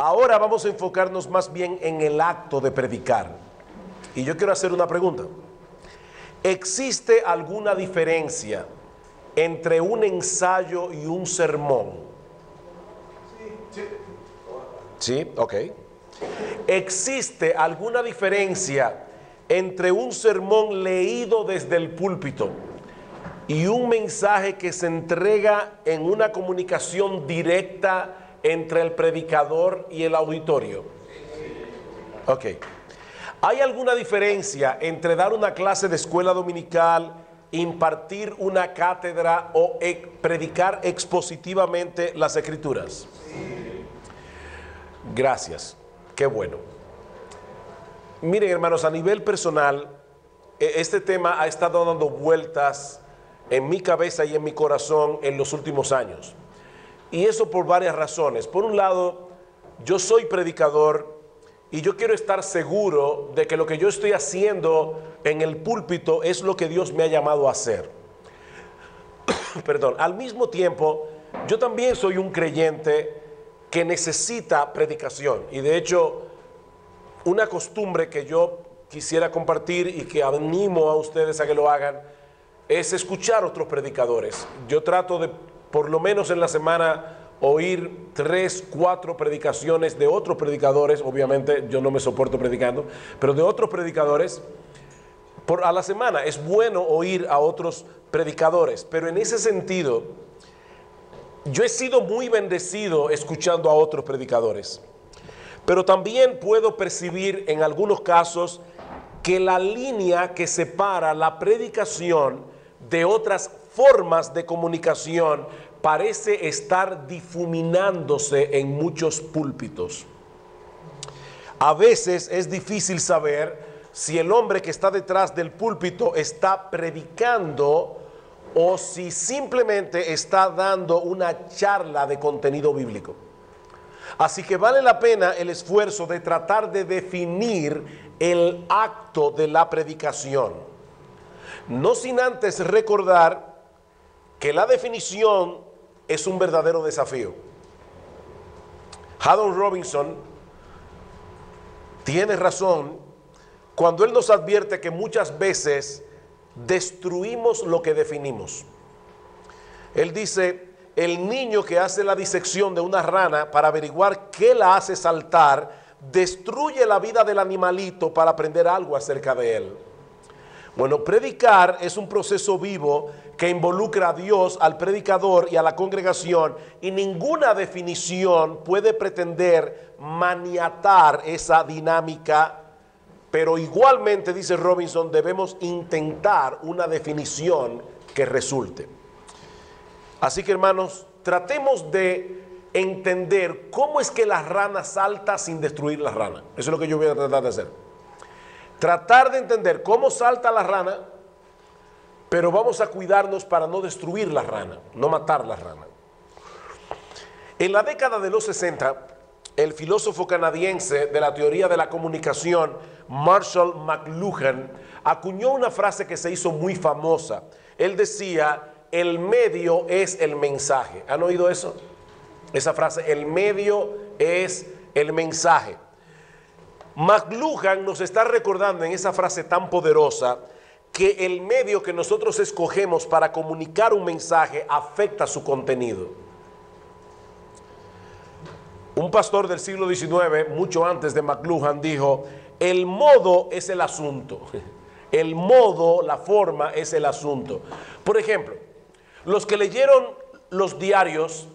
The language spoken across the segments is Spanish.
Ahora vamos a enfocarnos más bien en el acto de predicar. Y yo quiero hacer una pregunta. ¿Existe alguna diferencia entre un ensayo y un sermón? Sí, ok. ¿Existe alguna diferencia entre un sermón leído desde el púlpito y un mensaje que se entrega en una comunicación directa entre el predicador y el auditorio? Ok. ¿Hay alguna diferencia entre dar una clase de escuela dominical, impartir una cátedra o predicar expositivamente las escrituras? Gracias. Qué bueno. Miren, hermanos, a nivel personal, este tema ha estado dando vueltas en mi cabeza y en mi corazón en los últimos años. Y eso por varias razones. Por un lado, yo soy predicador y yo quiero estar seguro de que lo que yo estoy haciendo en el púlpito es lo que Dios me ha llamado a hacer. Perdón. Al mismo tiempo, yo también soy un creyente que necesita predicación. Y de hecho, una costumbre que yo quisiera compartir y que animo a ustedes a que lo hagan es escuchar a otros predicadores. Yo trato de, por lo menos en la semana, oír 3, 4 predicaciones de otros predicadores. Obviamente yo no me soporto predicando, pero de otros predicadores a la semana. Es bueno oír a otros predicadores, pero en ese sentido yo he sido muy bendecido escuchando a otros predicadores, pero también puedo percibir en algunos casos que la línea que separa la predicación de otras formas de comunicación parece estar difuminándose en muchos púlpitos. A veces es difícil saber si el hombre que está detrás del púlpito está predicando o si simplemente está dando una charla de contenido bíblico. Así que vale la pena el esfuerzo de tratar de definir el acto de la predicación, no sin antes recordar que la definición es un verdadero desafío. Haddon Robinson tiene razón cuando él nos advierte que muchas veces destruimos lo que definimos. Él dice: el niño que hace la disección de una rana para averiguar qué la hace saltar, destruye la vida del animalito para aprender algo acerca de él. Bueno, predicar es un proceso vivo que involucra a Dios, al predicador y a la congregación, y ninguna definición puede pretender maniatar esa dinámica, pero igualmente, dice Robinson, debemos intentar una definición que resulte. Así que, hermanos, tratemos de entender cómo es que la rana salta sin destruir la rana. Eso es lo que yo voy a tratar de hacer. Tratar de entender cómo salta la rana, pero vamos a cuidarnos para no destruir la rana, no matar la rana. En la década de los 60, el filósofo canadiense de la teoría de la comunicación, Marshall McLuhan, acuñó una frase que se hizo muy famosa. Él decía: el medio es el mensaje. ¿Han oído eso? Esa frase, el medio es el mensaje. McLuhan nos está recordando en esa frase tan poderosa que el medio que nosotros escogemos para comunicar un mensaje afecta su contenido. Un pastor del siglo XIX, mucho antes de McLuhan, dijo: el modo es el asunto. El modo, la forma es el asunto. Por ejemplo, los que leyeron los diarios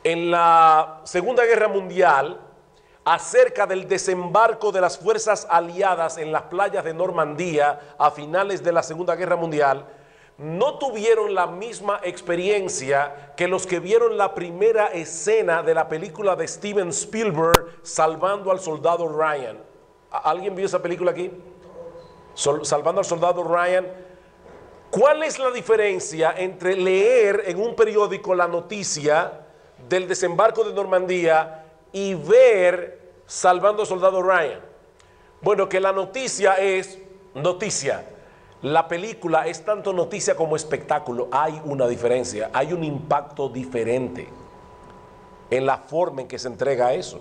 en la Segunda Guerra Mundial acerca del desembarco de las fuerzas aliadas en las playas de Normandía a finales de la Segunda Guerra Mundial, no tuvieron la misma experiencia que los que vieron la primera escena de la película de Steven Spielberg, Salvando al Soldado Ryan. ¿Alguien vio esa película aquí? Salvando al Soldado Ryan. ¿Cuál es la diferencia entre leer en un periódico la noticia del desembarco de Normandía y ver Salvando al Soldado Ryan? Bueno, que la noticia es noticia. La película es tanto noticia como espectáculo. Hay una diferencia, hay un impacto diferente en la forma en que se entrega eso.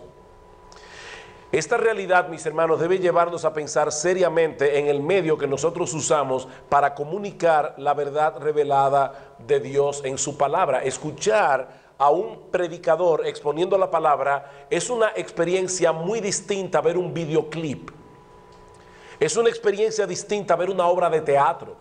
Esta realidad, mis hermanos, debe llevarnos a pensar seriamente en el medio que nosotros usamos para comunicar la verdad revelada de Dios en su palabra. Escuchar a un predicador exponiendo la palabra es una experiencia muy distinta a ver un videoclip. Es una experiencia distinta a ver una obra de teatro.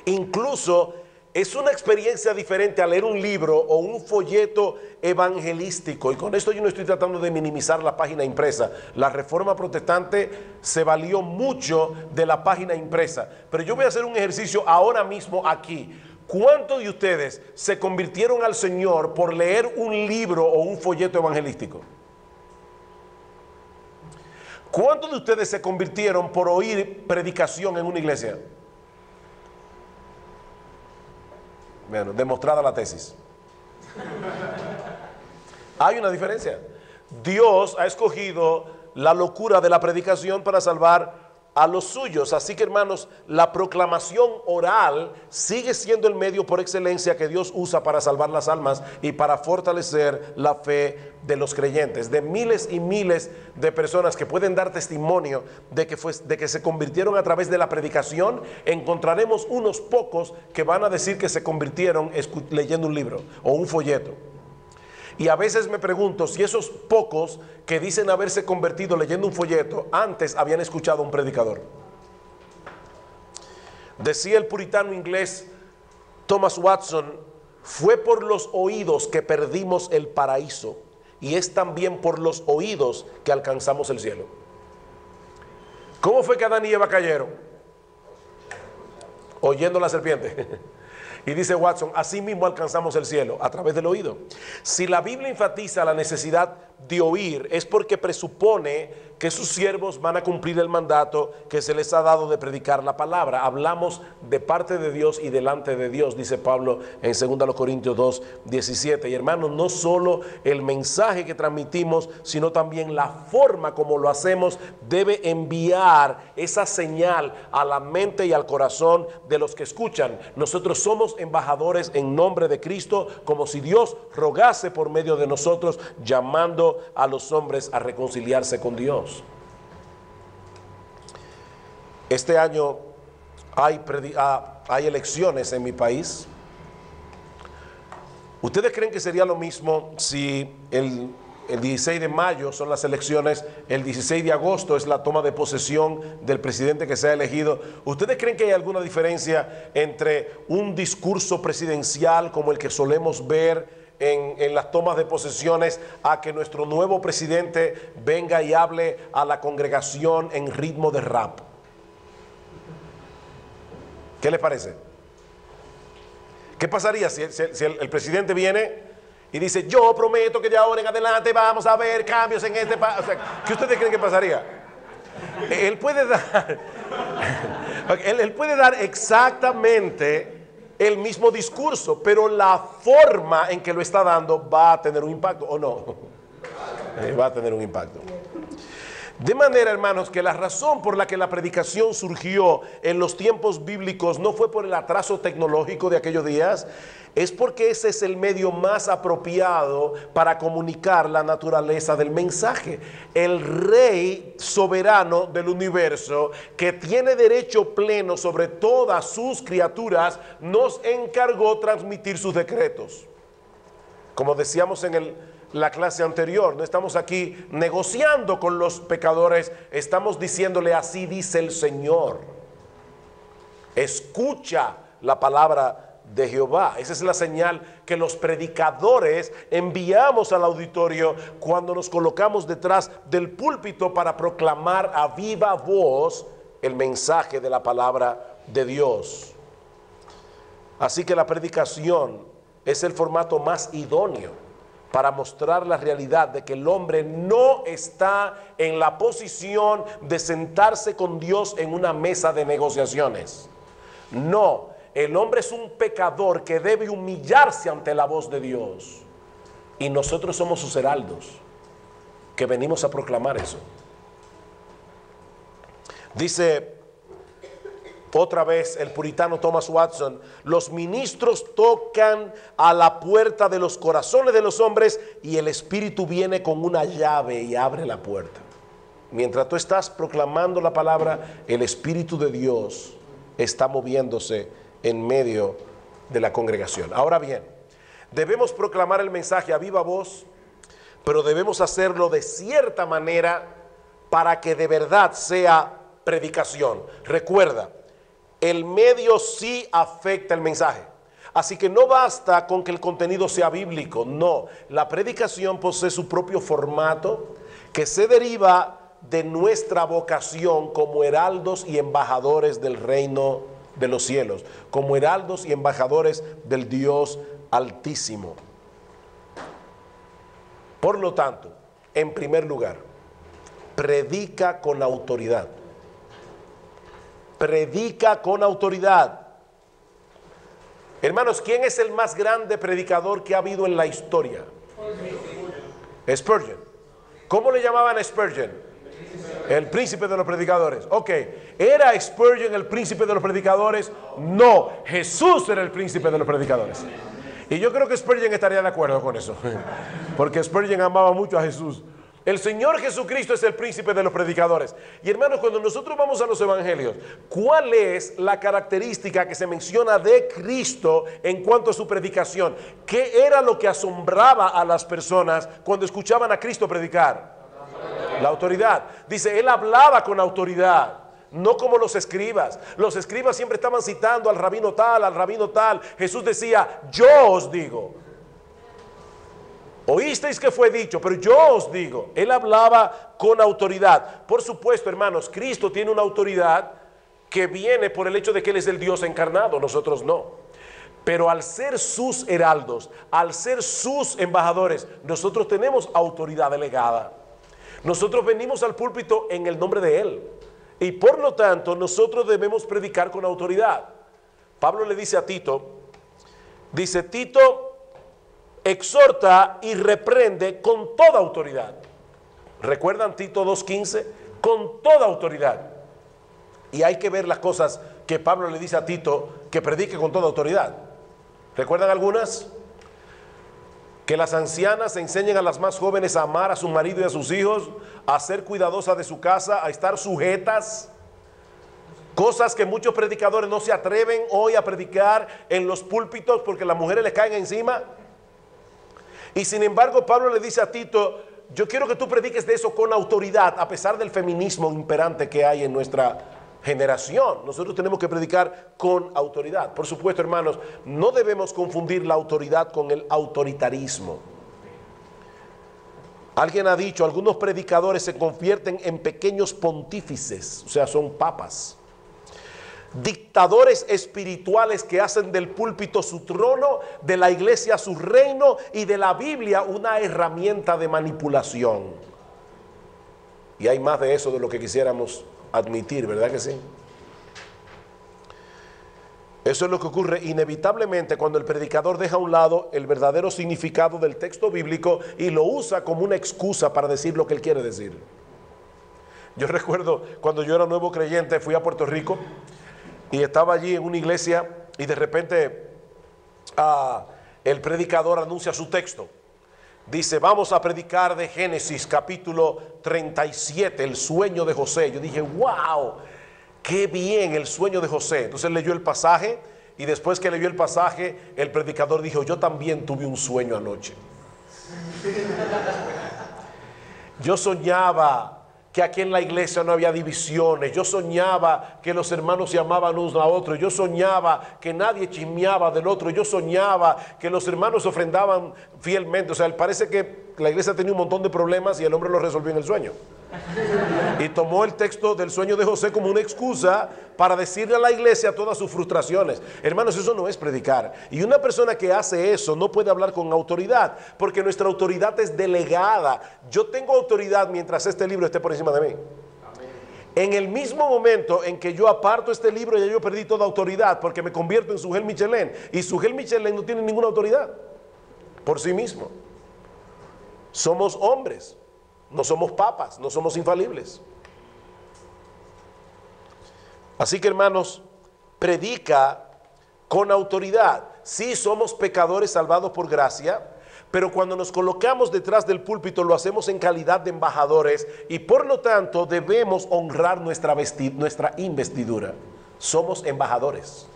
Incluso es una experiencia diferente a leer un libro o un folleto evangelístico. Y con esto yo no estoy tratando de minimizar la página impresa. La Reforma Protestante se valió mucho de la página impresa. Pero yo voy a hacer un ejercicio ahora mismo aquí. ¿Cuántos de ustedes se convirtieron al Señor por leer un libro o un folleto evangelístico? ¿Cuántos de ustedes se convirtieron por oír predicación en una iglesia? Bueno, demostrada la tesis. Hay una diferencia. Dios ha escogido la locura de la predicación para salvar a los suyos. Así que, hermanos, la proclamación oral sigue siendo el medio por excelencia que Dios usa para salvar las almas y para fortalecer la fe de los creyentes. De miles y miles de personas que pueden dar testimonio de que se convirtieron a través de la predicación, encontraremos unos pocos que van a decir que se convirtieron leyendo un libro o un folleto. Y a veces me pregunto si esos pocos que dicen haberse convertido leyendo un folleto antes habían escuchado a un predicador. Decía el puritano inglés Thomas Watson: fue por los oídos que perdimos el paraíso y es también por los oídos que alcanzamos el cielo. ¿Cómo fue que Adán y Eva cayeron? Oyendo la serpiente. Y dice Watson: así mismo alcanzamos el cielo, a través del oído. Si la Biblia enfatiza la necesidad de oír, es porque presupone que sus siervos van a cumplir el mandato que se les ha dado de predicar la palabra. Hablamos de parte de Dios y delante de Dios, dice Pablo en 2 Corintios 2, 17. Y hermanos, no solo el mensaje que transmitimos, sino también la forma como lo hacemos debe enviar esa señal a la mente y al corazón de los que escuchan. Nosotros somos embajadores en nombre de Cristo, como si Dios rogase por medio de nosotros, llamando a los hombres a reconciliarse con Dios. Este año hay elecciones en mi país. ¿Ustedes creen que sería lo mismo si el 16 de mayo son las elecciones, el 16 de agosto es la toma de posesión del presidente que se ha elegido? ¿Ustedes creen que hay alguna diferencia entre un discurso presidencial como el que solemos ver en las tomas de posesiones a que nuestro nuevo presidente venga y hable a la congregación en ritmo de rap? ¿Qué les parece? ¿Qué pasaría si el presidente viene y dice: yo prometo que de ahora en adelante vamos a ver cambios en este país? O sea, ¿qué ustedes creen que pasaría? Él puede dar exactamente el mismo discurso, pero la forma en que lo está dando va a tener un impacto, ¿o no? Va a tener un impacto. De manera, hermanos, que la razón por la que la predicación surgió en los tiempos bíblicos no fue por el atraso tecnológico de aquellos días, es porque ese es el medio más apropiado para comunicar la naturaleza del mensaje. El Rey soberano del universo, que tiene derecho pleno sobre todas sus criaturas, nos encargó transmitir sus decretos. Como decíamos en la clase anterior, no estamos aquí negociando con los pecadores, estamos diciéndole: así dice el Señor. Escucha la palabra de Jehová. Esa es la señal que los predicadores enviamos al auditorio cuando nos colocamos detrás del púlpito para proclamar a viva voz el mensaje de la palabra de Dios. Así que la predicación es el formato más idóneo para mostrar la realidad de que el hombre no está en la posición de sentarse con Dios en una mesa de negociaciones. No, el hombre es un pecador que debe humillarse ante la voz de Dios. Y nosotros somos sus heraldos, que venimos a proclamar eso. Dice otra vez el puritano Thomas Watson: los ministros tocan a la puerta de los corazones de los hombres y el Espíritu viene con una llave y abre la puerta. Mientras tú estás proclamando la palabra, el Espíritu de Dios está moviéndose en medio de la congregación. Ahora bien, debemos proclamar el mensaje a viva voz, pero debemos hacerlo de cierta manera para que de verdad sea predicación. Recuerda, el medio sí afecta el mensaje. Así que no basta con que el contenido sea bíblico, no. La predicación posee su propio formato que se deriva de nuestra vocación como heraldos y embajadores del reino de los cielos, como heraldos y embajadores del Dios Altísimo. Por lo tanto, en primer lugar, predica con autoridad. Predica con autoridad. Hermanos, ¿quién es el más grande predicador que ha habido en la historia? Spurgeon. ¿Cómo le llamaban a Spurgeon? El príncipe de los predicadores. Ok, ¿era Spurgeon el príncipe de los predicadores? No, Jesús era el príncipe de los predicadores. Y yo creo que Spurgeon estaría de acuerdo con eso, porque Spurgeon amaba mucho a Jesús. El Señor Jesucristo es el príncipe de los predicadores. Y hermanos, cuando nosotros vamos a los evangelios, ¿cuál es la característica que se menciona de Cristo en cuanto a su predicación? ¿Qué era lo que asombraba a las personas cuando escuchaban a Cristo predicar? La autoridad. Dice, él hablaba con autoridad, no como los escribas. Los escribas siempre estaban citando al rabino tal, al rabino tal. Jesús decía, yo os digo. Oísteis que fue dicho, pero yo os digo. Él hablaba con autoridad. Por supuesto, hermanos, Cristo tiene una autoridad que viene por el hecho de que Él es el Dios encarnado, nosotros no. Pero al ser sus heraldos, al ser sus embajadores, nosotros tenemos autoridad delegada. Nosotros venimos al púlpito en el nombre de Él. Y por lo tanto, nosotros debemos predicar con autoridad. Pablo le dice a Tito, dice, Tito, exhorta y reprende con toda autoridad. ¿Recuerdan Tito 2:15? Con toda autoridad. Y hay que ver las cosas que Pablo le dice a Tito que predique con toda autoridad. ¿Recuerdan algunas? Que las ancianas enseñen a las más jóvenes a amar a su marido y a sus hijos, a ser cuidadosas de su casa, a estar sujetas. Cosas que muchos predicadores no se atreven hoy a predicar en los púlpitos porque las mujeres les caen encima. Y sin embargo, Pablo le dice a Tito, yo quiero que tú prediques de eso con autoridad, a pesar del feminismo imperante que hay en nuestra generación. Nosotros tenemos que predicar con autoridad. Por supuesto, hermanos, no debemos confundir la autoridad con el autoritarismo. Alguien ha dicho, algunos predicadores se convierten en pequeños pontífices, o sea, son papas. Dictadores espirituales que hacen del púlpito su trono, de la iglesia su reino y de la Biblia una herramienta de manipulación. Y hay más de eso de lo que quisiéramos admitir, ¿verdad que sí? Eso es lo que ocurre inevitablemente cuando el predicador deja a un lado el verdadero significado del texto bíblico y lo usa como una excusa para decir lo que él quiere decir. Yo recuerdo cuando yo era nuevo creyente, fui a Puerto Rico y estaba allí en una iglesia y de repente el predicador anuncia su texto. Dice, vamos a predicar de Génesis capítulo 37, el sueño de José. Yo dije, wow, qué bien el sueño de José. Entonces leyó el pasaje y después que leyó el pasaje, el predicador dijo, yo también tuve un sueño anoche. Yo soñaba que aquí en la iglesia no había divisiones. Yo soñaba que los hermanos se amaban unos a otros. Yo soñaba que nadie chismeaba del otro. Yo soñaba que los hermanos ofrendaban fielmente. O sea, parece que la iglesia tenía un montón de problemas y el hombre los resolvió en el sueño. Y tomó el texto del sueño de José como una excusa para decirle a la iglesia todas sus frustraciones. Hermanos, eso no es predicar. Y una persona que hace eso no puede hablar con autoridad, porque nuestra autoridad es delegada. Yo tengo autoridad mientras este libro esté por encima de mí. En el mismo momento en que yo aparto este libro, ya yo perdí toda autoridad, porque me convierto en Sugel Michelén. Y Sugel Michelén no tiene ninguna autoridad por sí mismo. Somos hombres. No somos papas, no somos infalibles. Así que, hermanos, predica con autoridad. Sí somos pecadores salvados por gracia, pero cuando nos colocamos detrás del púlpito lo hacemos en calidad de embajadores y por lo tanto debemos honrar nuestra investidura. Somos embajadores.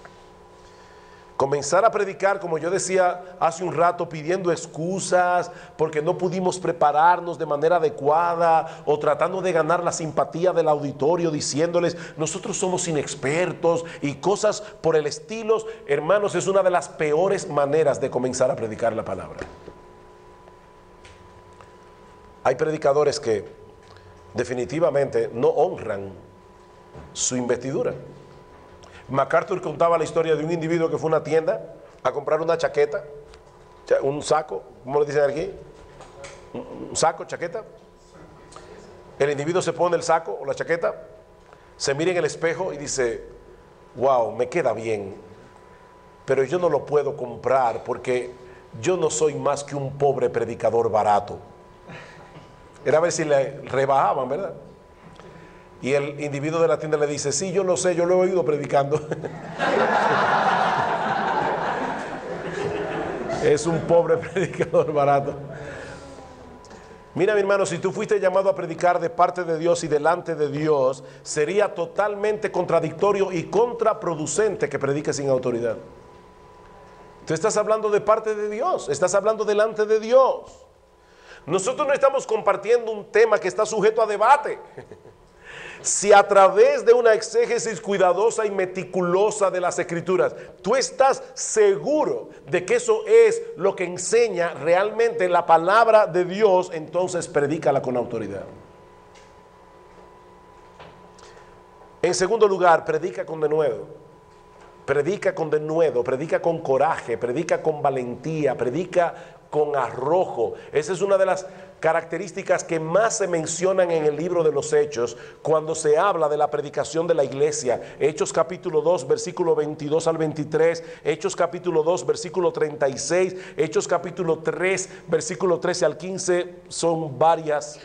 Comenzar a predicar, como yo decía hace un rato, pidiendo excusas porque no pudimos prepararnos de manera adecuada o tratando de ganar la simpatía del auditorio diciéndoles nosotros somos inexpertos y cosas por el estilo, hermanos, es una de las peores maneras de comenzar a predicar la palabra. Hay predicadores que definitivamente no honran su investidura. MacArthur contaba la historia de un individuo que fue a una tienda a comprar una chaqueta, un saco, ¿cómo le dicen aquí? Un saco, chaqueta. El individuo se pone el saco o la chaqueta, se mira en el espejo y dice, wow, me queda bien, pero yo no lo puedo comprar porque yo no soy más que un pobre predicador barato. Era a ver si le rebajaban, ¿verdad? Y el individuo de la tienda le dice, sí, yo lo sé, yo lo he oído predicando. Es un pobre predicador barato. Mira, mi hermano, si tú fuiste llamado a predicar de parte de Dios y delante de Dios, sería totalmente contradictorio y contraproducente que prediques sin autoridad. Tú estás hablando de parte de Dios, estás hablando delante de Dios. Nosotros no estamos compartiendo un tema que está sujeto a debate. Si a través de una exégesis cuidadosa y meticulosa de las Escrituras, tú estás seguro de que eso es lo que enseña realmente la palabra de Dios, entonces predícala con autoridad. En segundo lugar, predica con denuedo. Predica con denuedo, predica con coraje, predica con valentía, predica con arrojo. Esa es una de las características que más se mencionan en el libro de los Hechos cuando se habla de la predicación de la iglesia. Hechos capítulo 2 versículo 22 al 23, Hechos capítulo 2 versículo 36, Hechos capítulo 3 versículo 13 al 15. Son varias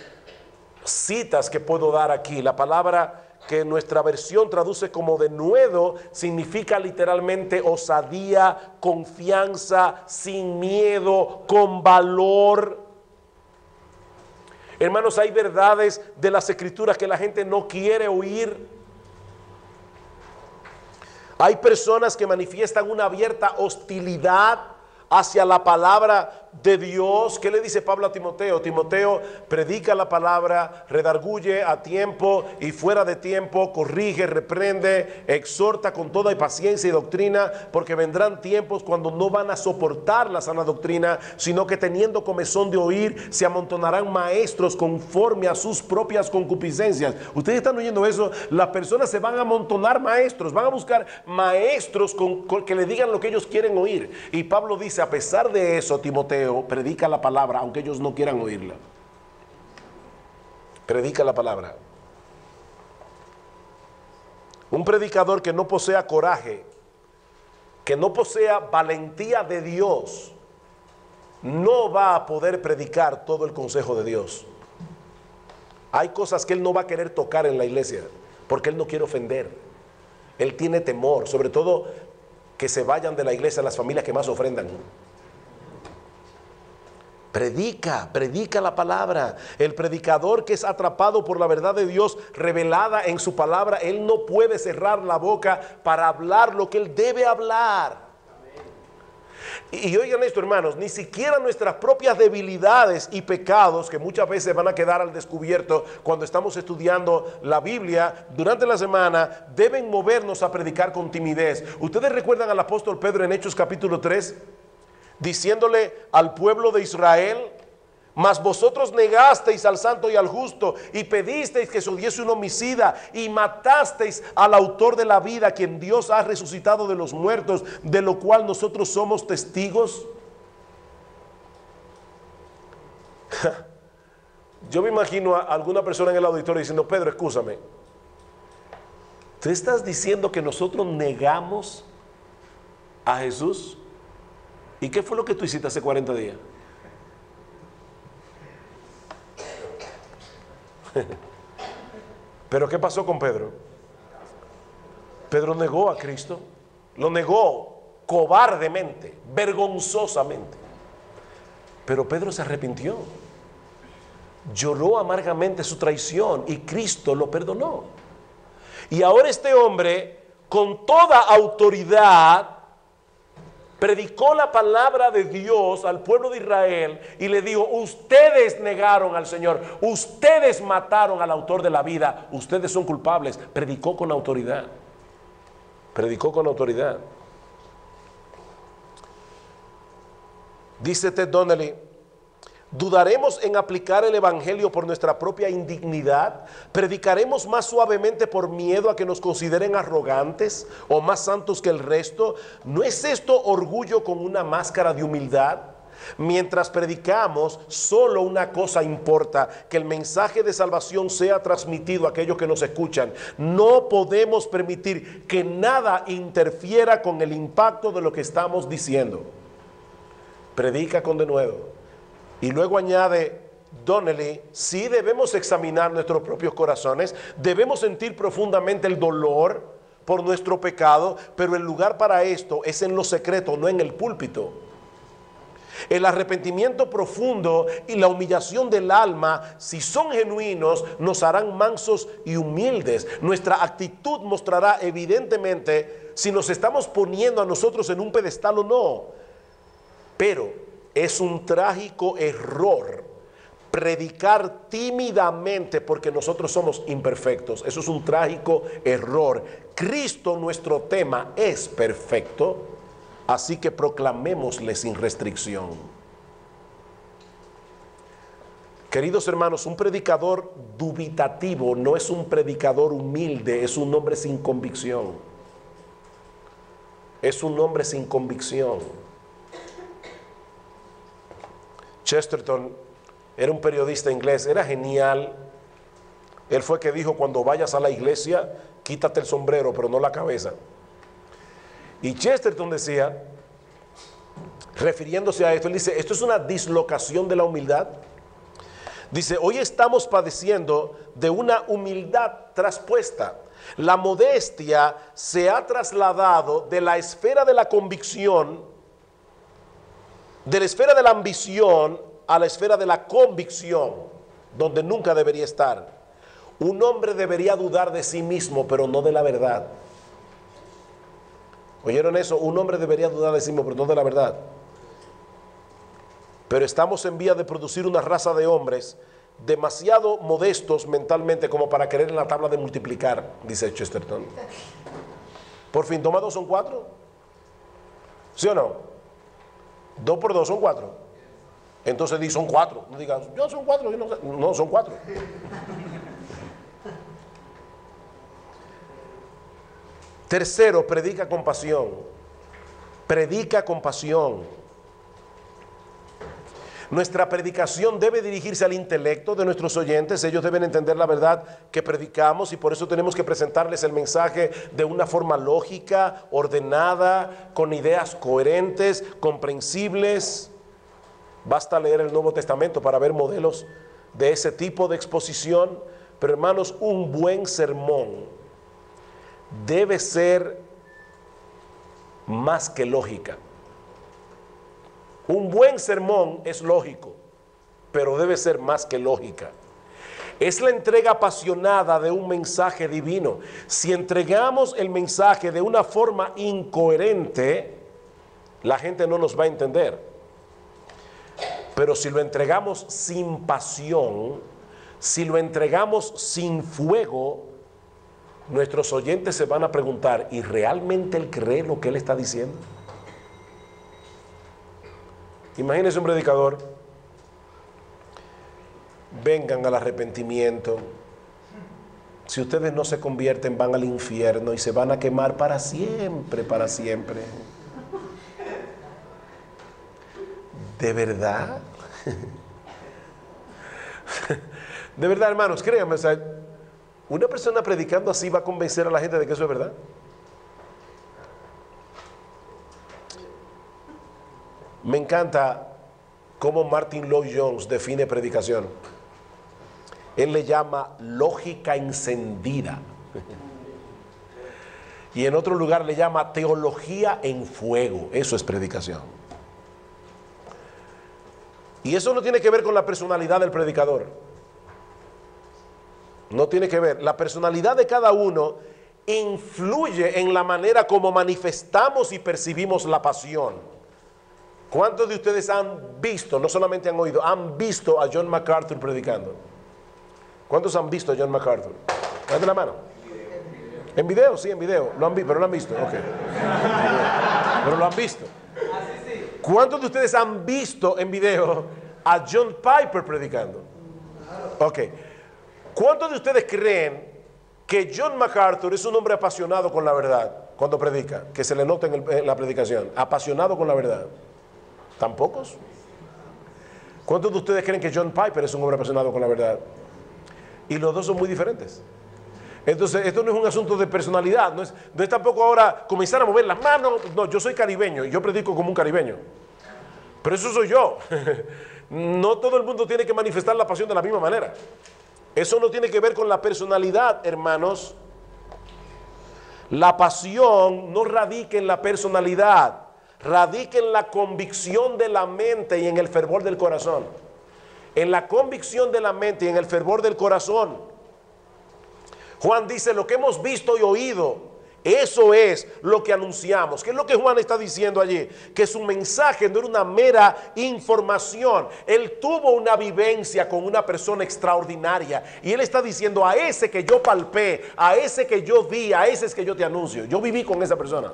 citas que puedo dar aquí. La palabra que nuestra versión traduce como denuedo significa literalmente osadía, confianza, sin miedo, con valor. Hermanos, hay verdades de las Escrituras que la gente no quiere oír. Hay personas que manifiestan una abierta hostilidad hacia la palabra de Dios. ¿Qué le dice Pablo a Timoteo? Timoteo, predica la palabra, redarguye a tiempo y fuera de tiempo, corrige, reprende, exhorta con toda paciencia y doctrina, porque vendrán tiempos cuando no van a soportar la sana doctrina, sino que teniendo comezón de oír, se amontonarán maestros conforme a sus propias concupiscencias. Ustedes están oyendo eso, las personas se van a amontonar maestros, van a buscar maestros que le digan lo que ellos quieren oír. Y Pablo dice, a pesar de eso, Timoteo, predica la palabra, aunque ellos no quieran oírla. Predica la palabra. Un predicador que no posea coraje, que no posea valentía de Dios, no va a poder predicar todo el consejo de Dios. Hay cosas que él no va a querer tocar en la iglesia, porque él no quiere ofender. Él tiene temor, sobre todo que se vayan de la iglesia las familias que más ofrendan. Predica la palabra. El predicador que es atrapado por la verdad de Dios revelada en su palabra, él no puede cerrar la boca para hablar lo que él debe hablar. Y oigan esto, hermanos, ni siquiera nuestras propias debilidades y pecados, que muchas veces van a quedar al descubierto cuando estamos estudiando la Biblia durante la semana, deben movernos a predicar con timidez. ¿Ustedes recuerdan al apóstol Pedro en Hechos capítulo 3? Diciéndole al pueblo de Israel, mas vosotros negasteis al santo y al justo y pedisteis que se odiese un homicida y matasteis al autor de la vida, quien Dios ha resucitado de los muertos, de lo cual nosotros somos testigos. Yo me imagino a alguna persona en el auditorio diciendo, Pedro, escúchame, ¿tú estás diciendo que nosotros negamos a Jesús? ¿Y qué fue lo que tú hiciste hace 40 días? Pero ¿qué pasó con Pedro? Pedro negó a Cristo, lo negó cobardemente, vergonzosamente. Pero Pedro se arrepintió. Lloró amargamente su traición y Cristo lo perdonó. Y ahora este hombre, con toda autoridad, predicó la palabra de Dios al pueblo de Israel y le dijo: ustedes negaron al Señor, ustedes mataron al autor de la vida, ustedes son culpables. Predicó con autoridad. Predicó con autoridad. Dice Ted Donnelly: ¿dudaremos en aplicar el evangelio por nuestra propia indignidad? ¿Predicaremos más suavemente por miedo a que nos consideren arrogantes o más santos que el resto? ¿No es esto orgullo con una máscara de humildad? Mientras predicamos, solo una cosa importa: que el mensaje de salvación sea transmitido a aquellos que nos escuchan. No podemos permitir que nada interfiera con el impacto de lo que estamos diciendo. Predica con denuedo. Y luego añade Donnelly: sí debemos examinar nuestros propios corazones, debemos sentir profundamente el dolor por nuestro pecado, pero el lugar para esto es en lo secreto, no en el púlpito. El arrepentimiento profundo y la humillación del alma, si son genuinos, nos harán mansos y humildes. Nuestra actitud mostrará evidentemente si nos estamos poniendo a nosotros en un pedestal o no. Pero es un trágico error predicar tímidamente porque nosotros somos imperfectos. Eso es un trágico error. Cristo, nuestro tema, es perfecto, así que proclamémosle sin restricción. Queridos hermanos, un predicador dubitativo no es un predicador humilde, es un hombre sin convicción. Es un hombre sin convicción. Chesterton era un periodista inglés, era genial. Él fue que dijo: cuando vayas a la iglesia, quítate el sombrero, pero no la cabeza. Y Chesterton decía, refiriéndose a esto, él dice: esto es una dislocación de la humildad. Dice: hoy estamos padeciendo de una humildad traspuesta. La modestia se ha trasladado de la esfera de la convicción, de la esfera de la ambición, a la esfera de la convicción, donde nunca debería estar. Un hombre debería dudar de sí mismo, pero no de la verdad. ¿Oyeron eso? Un hombre debería dudar de sí mismo, pero no de la verdad. Pero estamos en vía de producir una raza de hombres demasiado modestos mentalmente como para querer en la tabla de multiplicar, dice Chesterton. Por fin, 2 más 2 son 4. ¿Sí o no? 2 por 2 son 4. Entonces di: son 4. No digas: yo son 4. Yo no sé. No, son 4. Tercero, predica con pasión. Predica con pasión. Nuestra predicación debe dirigirse al intelecto de nuestros oyentes. Ellos deben entender la verdad que predicamos y por eso tenemos que presentarles el mensaje de una forma lógica, ordenada, con ideas coherentes, comprensibles. Basta leer el Nuevo Testamento para ver modelos de ese tipo de exposición. Pero hermanos, un buen sermón debe ser más que lógica. Un buen sermón es lógico, pero debe ser más que lógica. Es la entrega apasionada de un mensaje divino. Si entregamos el mensaje de una forma incoherente, la gente no nos va a entender. Pero si lo entregamos sin pasión, si lo entregamos sin fuego, nuestros oyentes se van a preguntar: ¿y realmente él cree lo que él está diciendo? Imagínense un predicador: vengan al arrepentimiento, si ustedes no se convierten van al infierno y se van a quemar para siempre, para siempre. ¿De verdad? De verdad, hermanos, créanme, o sea, una persona predicando así va a convencer a la gente de que eso es verdad. Me encanta cómo Martin Lloyd-Jones define predicación. Él le llama lógica encendida. Y en otro lugar le llama teología en fuego. Eso es predicación. Y eso no tiene que ver con la personalidad del predicador. No tiene que ver. La personalidad de cada uno influye en la manera como manifestamos y percibimos la pasión. ¿Cuántos de ustedes han visto, no solamente han oído, han visto a John MacArthur predicando? ¿Cuántos han visto a John MacArthur? Levante la mano. En video, sí, en video. Lo han visto, pero lo han visto. Ok. Pero lo han visto. ¿Cuántos de ustedes han visto en video a John Piper predicando? Ok. ¿Cuántos de ustedes creen que John MacArthur es un hombre apasionado con la verdad cuando predica? Que se le nota en la predicación. Apasionado con la verdad. ¿Tan pocos? ¿Cuántos de ustedes creen que John Piper es un hombre apasionado con la verdad? Y los dos son muy diferentes. Entonces, esto no es un asunto de personalidad, no es tampoco ahora comenzar a mover las manos. No, yo soy caribeño y yo predico como un caribeño. Pero eso soy yo. No todo el mundo tiene que manifestar la pasión de la misma manera. Eso no tiene que ver con la personalidad, hermanos. La pasión no radica en la personalidad, radica en la convicción de la mente y en el fervor del corazón. En la convicción de la mente y en el fervor del corazón. Juan dice, lo que hemos visto y oído, eso es lo que anunciamos. ¿Qué es lo que Juan está diciendo allí? Que su mensaje no era una mera información. Él tuvo una vivencia con una persona extraordinaria. Y él está diciendo, a ese que yo palpé, a ese que yo vi, a ese es que yo te anuncio. Yo viví con esa persona.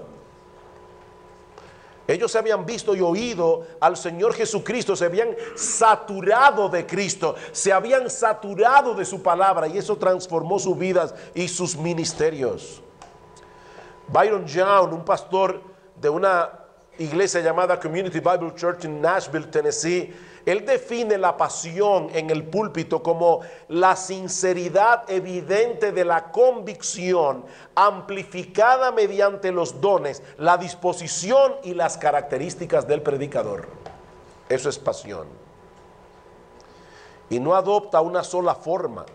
Ellos se habían visto y oído al Señor Jesucristo, se habían saturado de Cristo, se habían saturado de su palabra y eso transformó sus vidas y sus ministerios. Byron Young, un pastor de una iglesia llamada Community Bible Church en Nashville, Tennessee, él define la pasión en el púlpito como la sinceridad evidente de la convicción amplificada mediante los dones, la disposición y las características del predicador. Eso es pasión. Y no adopta una sola forma.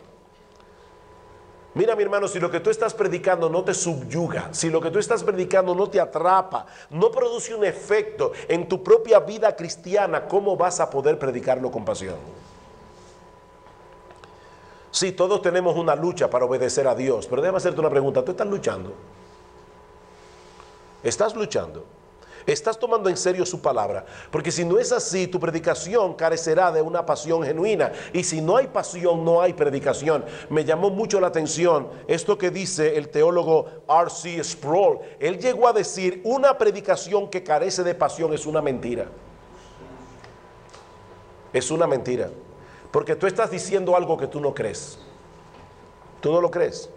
Mira, mi hermano, si lo que tú estás predicando no te subyuga, si lo que tú estás predicando no te atrapa, no produce un efecto en tu propia vida cristiana, ¿cómo vas a poder predicarlo con pasión? Sí, todos tenemos una lucha para obedecer a Dios, pero déjame hacerte una pregunta. ¿Tú estás luchando? ¿Estás luchando? ¿Estás tomando en serio su palabra? Porque si no es así, tu predicación carecerá de una pasión genuina. Y si no hay pasión, no hay predicación. Me llamó mucho la atención esto que dice el teólogo R.C. Sproul. Él llegó a decir, una predicación que carece de pasión es una mentira. Es una mentira. Porque tú estás diciendo algo que tú no crees. Tú no lo crees.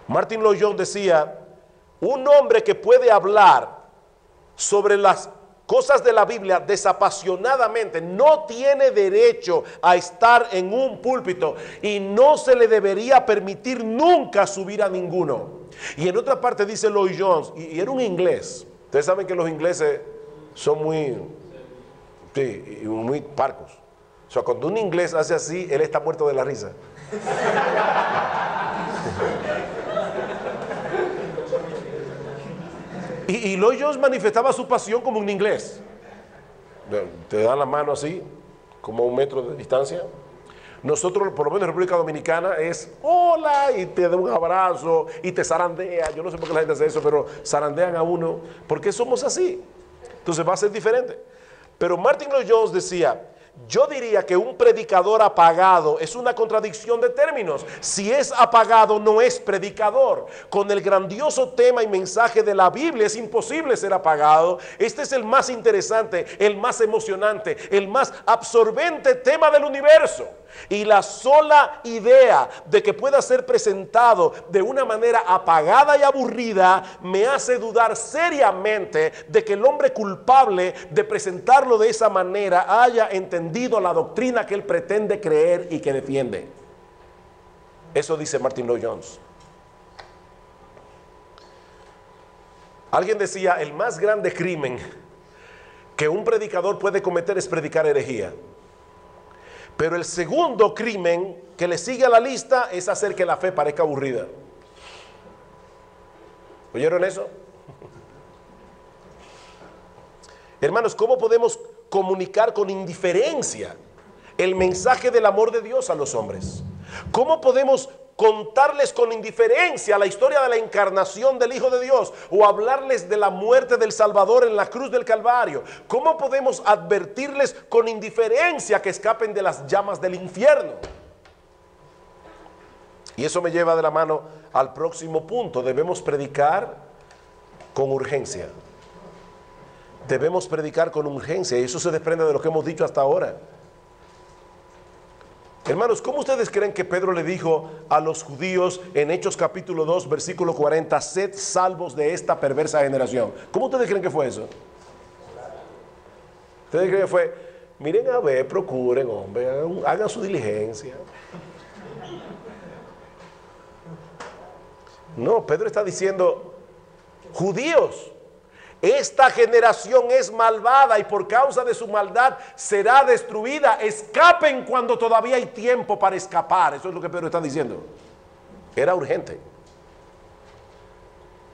Martin Lloyd-Jones decía, un hombre que puede hablar sobre las cosas de la Biblia desapasionadamente no tiene derecho a estar en un púlpito y no se le debería permitir nunca subir a ninguno. Y en otra parte dice Lloyd-Jones, y era un inglés. Ustedes saben que los ingleses son muy parcos. O sea, cuando un inglés hace así, él está muerto de la risa. Y Lloyd-Jones manifestaba su pasión como un inglés. Te dan la mano así, como a 1 metro de distancia. Nosotros, por lo menos en República Dominicana, es hola, y te da un abrazo, y te zarandea. Yo no sé por qué la gente hace eso, pero zarandean a uno, porque somos así. Entonces va a ser diferente. Pero Martin Lloyd-Jones decía, yo diría que un predicador apagado es una contradicción de términos. Si es apagado, no es predicador. Con el grandioso tema y mensaje de la Biblia es imposible ser apagado. Este es el más interesante, el más emocionante, el más absorbente tema del universo. Y la sola idea de que pueda ser presentado de una manera apagada y aburrida me hace dudar seriamente de que el hombre culpable de presentarlo de esa manera haya entendido la doctrina que él pretende creer y que defiende. Eso dice Martin Lloyd-Jones. Alguien decía, el más grande crimen que un predicador puede cometer es predicar herejía. Pero el segundo crimen que le sigue a la lista es hacer que la fe parezca aburrida. ¿Oyeron eso? Hermanos, ¿cómo podemos comunicar con indiferencia el mensaje del amor de Dios a los hombres? ¿Cómo podemos contarles con indiferencia la historia de la encarnación del Hijo de Dios o hablarles de la muerte del Salvador en la cruz del Calvario? ¿Cómo podemos advertirles con indiferencia que escapen de las llamas del infierno? Y eso me lleva de la mano al próximo punto. Debemos predicar con urgencia. Debemos predicar con urgencia, y eso se desprende de lo que hemos dicho hasta ahora. Hermanos, ¿cómo ustedes creen que Pedro le dijo a los judíos en Hechos capítulo 2, versículo 40, sed salvos de esta perversa generación? ¿Cómo ustedes creen que fue eso? ¿Ustedes creen que fue, miren a ver, procuren, hombre, hagan su diligencia? No, Pedro está diciendo, judíos, esta generación es malvada y por causa de su maldad será destruida. Escapen cuando todavía hay tiempo para escapar. Eso es lo que Pedro está diciendo. Era urgente.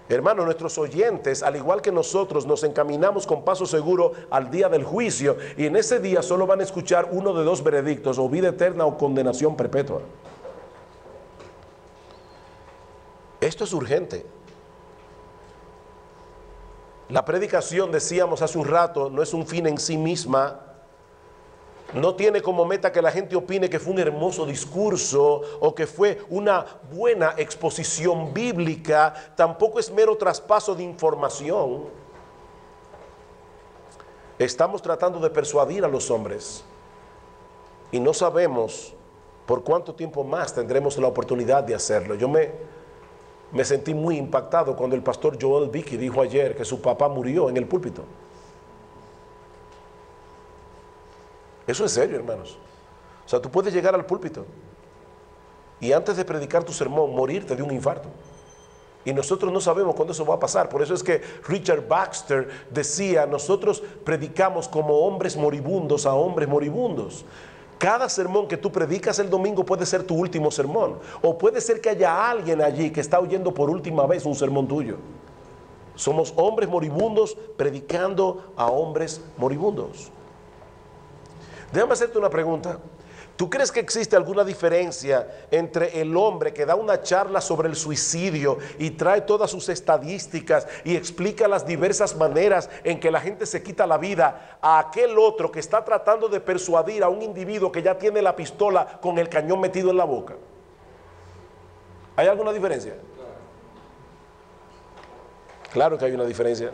Hermanos, nuestros oyentes, al igual que nosotros, nos encaminamos con paso seguro al día del juicio, y en ese día solo van a escuchar uno de dos veredictos: o vida eterna o condenación perpetua. Esto es urgente. La predicación, decíamos hace un rato, no es un fin en sí misma. No tiene como meta que la gente opine que fue un hermoso discurso o que fue una buena exposición bíblica. Tampoco es mero traspaso de información. Estamos tratando de persuadir a los hombres y no sabemos por cuánto tiempo más tendremos la oportunidad de hacerlo. Yo me sentí muy impactado cuando el pastor Joel Vicky dijo ayer que su papá murió en el púlpito. Eso es serio, hermanos. O sea, tú puedes llegar al púlpito y antes de predicar tu sermón morirte de un infarto. Y nosotros no sabemos cuándo eso va a pasar. Por eso es que Richard Baxter decía, nosotros predicamos como hombres moribundos a hombres moribundos. Cada sermón que tú predicas el domingo puede ser tu último sermón. O puede ser que haya alguien allí que está oyendo por última vez un sermón tuyo. Somos hombres moribundos predicando a hombres moribundos. Déjame hacerte una pregunta. ¿Tú crees que existe alguna diferencia entre el hombre que da una charla sobre el suicidio y trae todas sus estadísticas y explica las diversas maneras en que la gente se quita la vida, a aquel otro que está tratando de persuadir a un individuo que ya tiene la pistola con el cañón metido en la boca? ¿Hay alguna diferencia? Claro que hay una diferencia.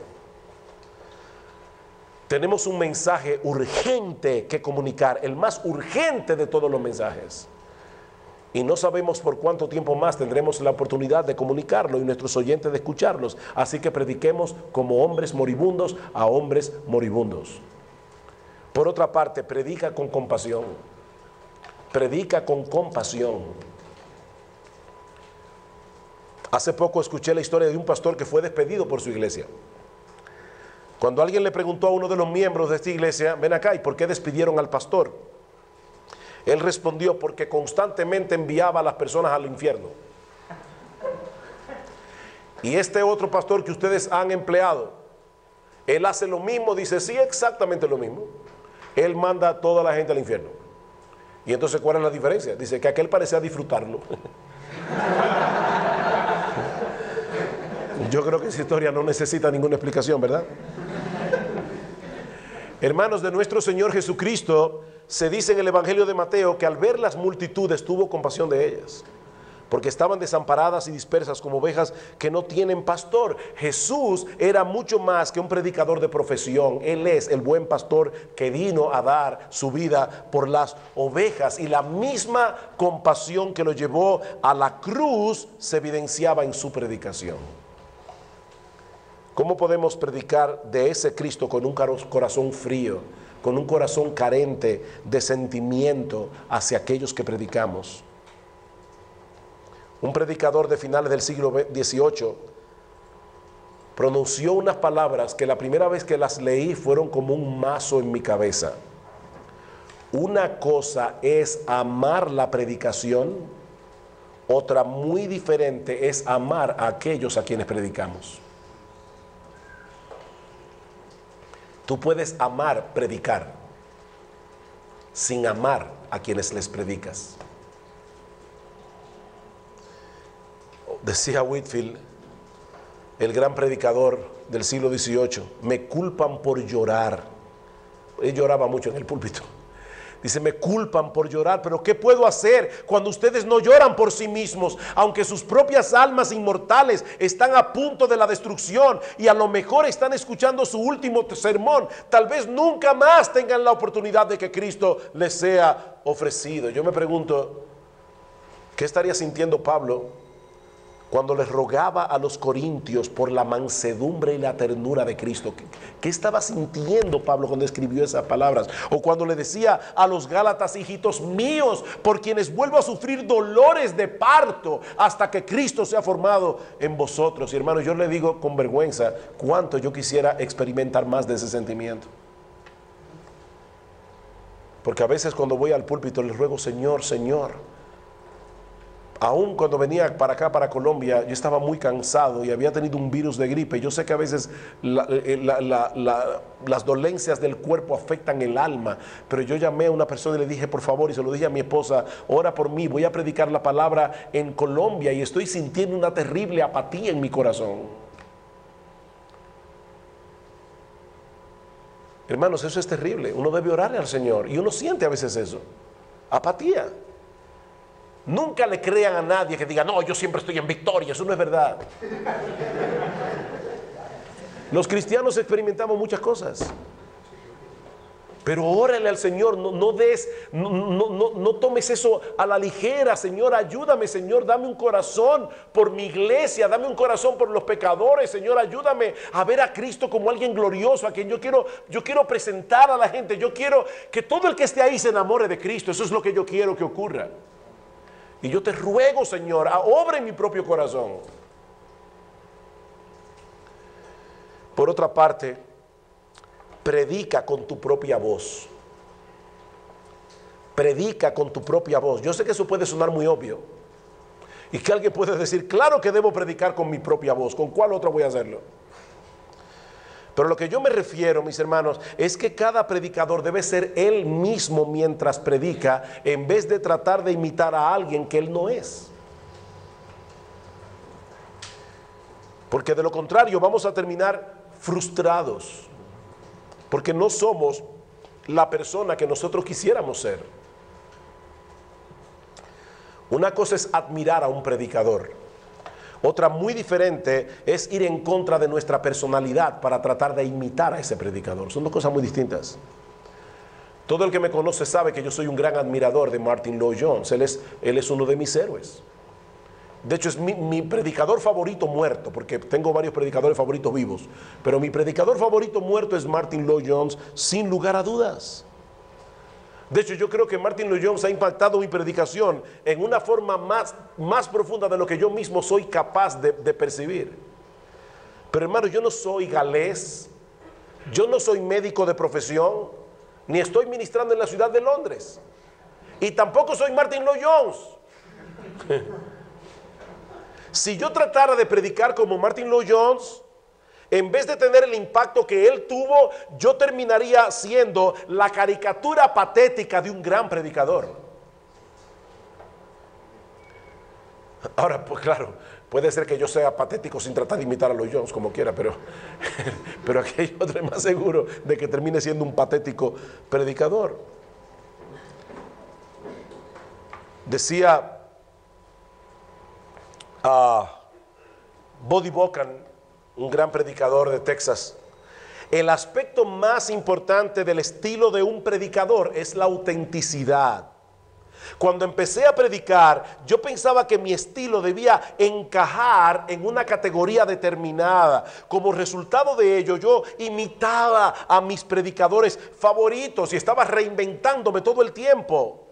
Tenemos un mensaje urgente que comunicar, el más urgente de todos los mensajes. Y no sabemos por cuánto tiempo más tendremos la oportunidad de comunicarlo y nuestros oyentes de escucharlos. Así que prediquemos como hombres moribundos a hombres moribundos. Por otra parte, predica con compasión. Predica con compasión. Hace poco escuché la historia de un pastor que fue despedido por su iglesia. Cuando alguien le preguntó a uno de los miembros de esta iglesia, ven acá, ¿y por qué despidieron al pastor? Él respondió, porque constantemente enviaba a las personas al infierno. Y este otro pastor que ustedes han empleado, él hace lo mismo, dice, sí, exactamente lo mismo. Él manda a toda la gente al infierno. Y entonces, ¿cuál es la diferencia? Dice que aquel parecía disfrutarlo. Yo creo que esa historia no necesita ninguna explicación, ¿verdad? Hermanos, de nuestro Señor Jesucristo se dice en el Evangelio de Mateo que al ver las multitudes tuvo compasión de ellas, porque estaban desamparadas y dispersas como ovejas que no tienen pastor. Jesús era mucho más que un predicador de profesión. Él es el buen pastor que vino a dar su vida por las ovejas, y la misma compasión que lo llevó a la cruz se evidenciaba en su predicación. ¿Cómo podemos predicar de ese Cristo con un corazón frío, con un corazón carente de sentimiento hacia aquellos que predicamos? Un predicador de finales del siglo XVIII pronunció unas palabras que la primera vez que las leí fueron como un mazo en mi cabeza. Una cosa es amar la predicación, otra muy diferente es amar a aquellos a quienes predicamos. Tú puedes amar predicar sin amar a quienes les predicas. Decía Whitefield, el gran predicador del siglo XVIII, me culpan por llorar. Él lloraba mucho en el púlpito. Dice, me culpan por llorar, pero ¿qué puedo hacer cuando ustedes no lloran por sí mismos? Aunque sus propias almas inmortales están a punto de la destrucción y a lo mejor están escuchando su último sermón, tal vez nunca más tengan la oportunidad de que Cristo les sea ofrecido. Yo me pregunto, ¿qué estaría sintiendo Pablo cuando les rogaba a los corintios por la mansedumbre y la ternura de Cristo? ¿Qué estaba sintiendo Pablo cuando escribió esas palabras? O cuando le decía a los gálatas, hijitos míos, por quienes vuelvo a sufrir dolores de parto hasta que Cristo sea formado en vosotros. Y hermano, yo le digo con vergüenza cuánto yo quisiera experimentar más de ese sentimiento. Porque a veces cuando voy al púlpito les ruego, Señor, Señor. Aún cuando venía para acá, para Colombia, yo estaba muy cansado y había tenido un virus de gripe. Yo sé que a veces las dolencias del cuerpo afectan el alma, pero yo llamé a una persona y le dije, por favor, y se lo dije a mi esposa, ora por mí, voy a predicar la palabra en Colombia y estoy sintiendo una terrible apatía en mi corazón. Hermanos, eso es terrible. Uno debe orarle al Señor y uno siente a veces eso, apatía. Nunca le crean a nadie que diga, no, yo siempre estoy en victoria. Eso no es verdad. Los cristianos experimentamos muchas cosas. Pero órale al Señor, no tomes eso a la ligera. Señor, ayúdame, Señor, dame un corazón por mi iglesia, dame un corazón por los pecadores. Señor, ayúdame a ver a Cristo como alguien glorioso, a quien yo quiero presentar a la gente. Yo quiero que todo el que esté ahí se enamore de Cristo. Eso es lo que yo quiero que ocurra. Y yo te ruego, Señor, obra en mi propio corazón. Por otra parte, predica con tu propia voz. Predica con tu propia voz. Yo sé que eso puede sonar muy obvio. Y que alguien puede decir, claro que debo predicar con mi propia voz. ¿Con cuál otra voy a hacerlo? Pero lo que yo me refiero, mis hermanos, es que cada predicador debe ser él mismo mientras predica, en vez de tratar de imitar a alguien que él no es. Porque de lo contrario vamos a terminar frustrados, porque no somos la persona que nosotros quisiéramos ser. Una cosa es admirar a un predicador. Otra muy diferente es ir en contra de nuestra personalidad para tratar de imitar a ese predicador. Son dos cosas muy distintas. Todo el que me conoce sabe que yo soy un gran admirador de Martin Lloyd-Jones. Él es uno de mis héroes. De hecho, es mi predicador favorito muerto, porque tengo varios predicadores favoritos vivos. Pero mi predicador favorito muerto es Martin Lloyd-Jones, sin lugar a dudas. De hecho, yo creo que Martin Lloyd-Jones ha impactado mi predicación en una forma más profunda de lo que yo mismo soy capaz de percibir. Pero hermano, yo no soy galés, yo no soy médico de profesión, ni estoy ministrando en la ciudad de Londres. Y tampoco soy Martin Lloyd-Jones. Si yo tratara de predicar como Martin Lloyd-Jones, en vez de tener el impacto que él tuvo, yo terminaría siendo la caricatura patética de un gran predicador. Ahora, pues claro, puede ser que yo sea patético sin tratar de imitar a Lloyd Jones como quiera, pero aquí hay otro más seguro de que termine siendo un patético predicador. Decía Buddy Buchan, un gran predicador de Texas, el aspecto más importante del estilo de un predicador es la autenticidad. Cuando empecé a predicar, yo pensaba que mi estilo debía encajar en una categoría determinada. Como resultado de ello, yo imitaba a mis predicadores favoritos y estaba reinventándome todo el tiempo.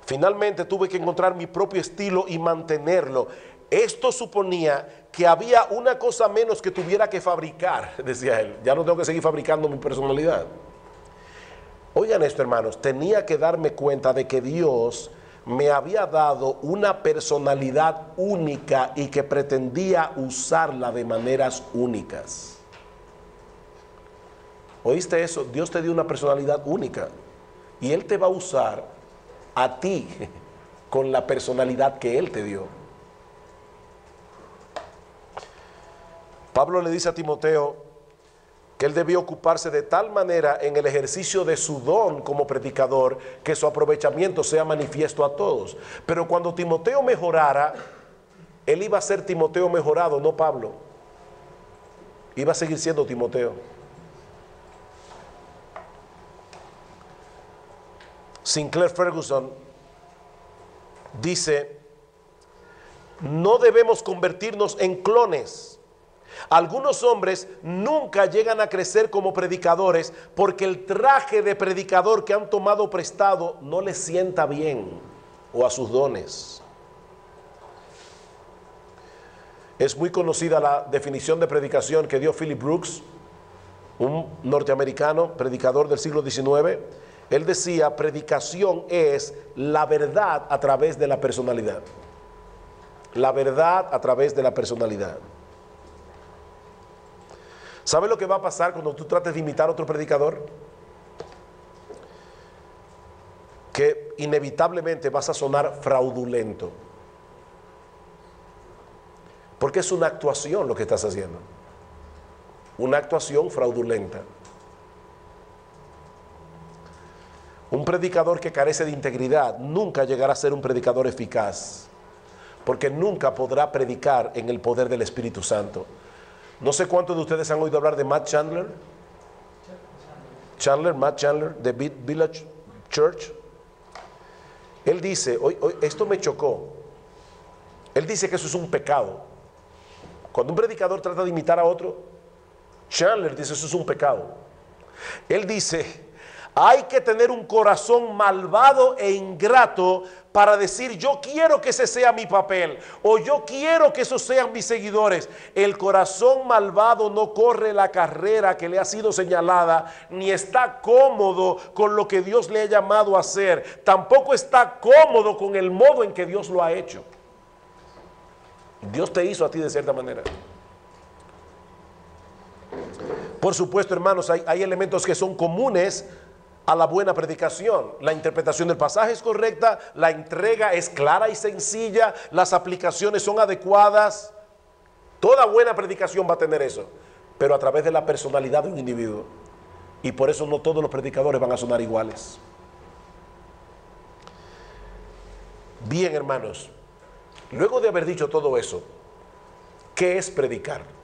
Finalmente tuve que encontrar mi propio estilo y mantenerlo. Esto suponía que había una cosa menos que tuviera que fabricar, decía él. Ya no tengo que seguir fabricando mi personalidad. Oigan esto, hermanos, tenía que darme cuenta de que Dios me había dado una personalidad única y que pretendía usarla de maneras únicas. ¿Oíste eso? Dios te dio una personalidad única y Él te va a usar a ti con la personalidad que Él te dio. Pablo le dice a Timoteo que él debía ocuparse de tal manera en el ejercicio de su don como predicador que su aprovechamiento sea manifiesto a todos. Pero cuando Timoteo mejorara, él iba a ser Timoteo mejorado, no Pablo. Iba a seguir siendo Timoteo. Sinclair Ferguson dice: no debemos convertirnos en clones. Algunos hombres nunca llegan a crecer como predicadores porque el traje de predicador que han tomado prestado no les sienta bien o a sus dones. Es muy conocida la definición de predicación que dio Philip Brooks, un norteamericano, predicador del siglo XIX. Él decía: predicación es la verdad a través de la personalidad. La verdad a través de la personalidad. ¿Sabe lo que va a pasar cuando tú trates de imitar a otro predicador? Que inevitablemente vas a sonar fraudulento. Porque es una actuación lo que estás haciendo. Una actuación fraudulenta. Un predicador que carece de integridad nunca llegará a ser un predicador eficaz, porque nunca podrá predicar en el poder del Espíritu Santo. No sé cuántos de ustedes han oído hablar de Matt Chandler. Matt Chandler, de Village Church. Él dice, esto me chocó. Él dice que eso es un pecado. Cuando un predicador trata de imitar a otro, Chandler dice eso es un pecado. Él dice: hay que tener un corazón malvado e ingrato para decir yo quiero que ese sea mi papel o yo quiero que esos sean mis seguidores. El corazón malvado no corre la carrera que le ha sido señalada, ni está cómodo con lo que Dios le ha llamado a hacer. Tampoco está cómodo con el modo en que Dios lo ha hecho. Dios te hizo a ti de cierta manera. Por supuesto, hermanos, hay elementos que son comunes a la buena predicación. La interpretación del pasaje es correcta, la entrega es clara y sencilla, las aplicaciones son adecuadas. Toda buena predicación va a tener eso, pero a través de la personalidad de un individuo. Y por eso no todos los predicadores van a sonar iguales. Bien, hermanos, luego de haber dicho todo eso, ¿qué es predicar?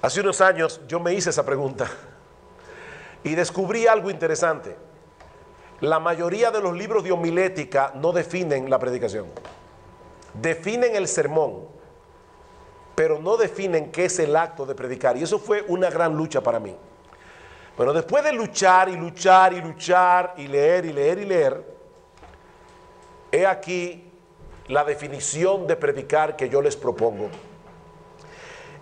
Hace unos años yo me hice esa pregunta y descubrí algo interesante. La mayoría de los libros de homilética no definen la predicación. Definen el sermón, pero no definen qué es el acto de predicar. Y eso fue una gran lucha para mí. Bueno, después de luchar y luchar y luchar y leer y leer y leer, he aquí la definición de predicar que yo les propongo.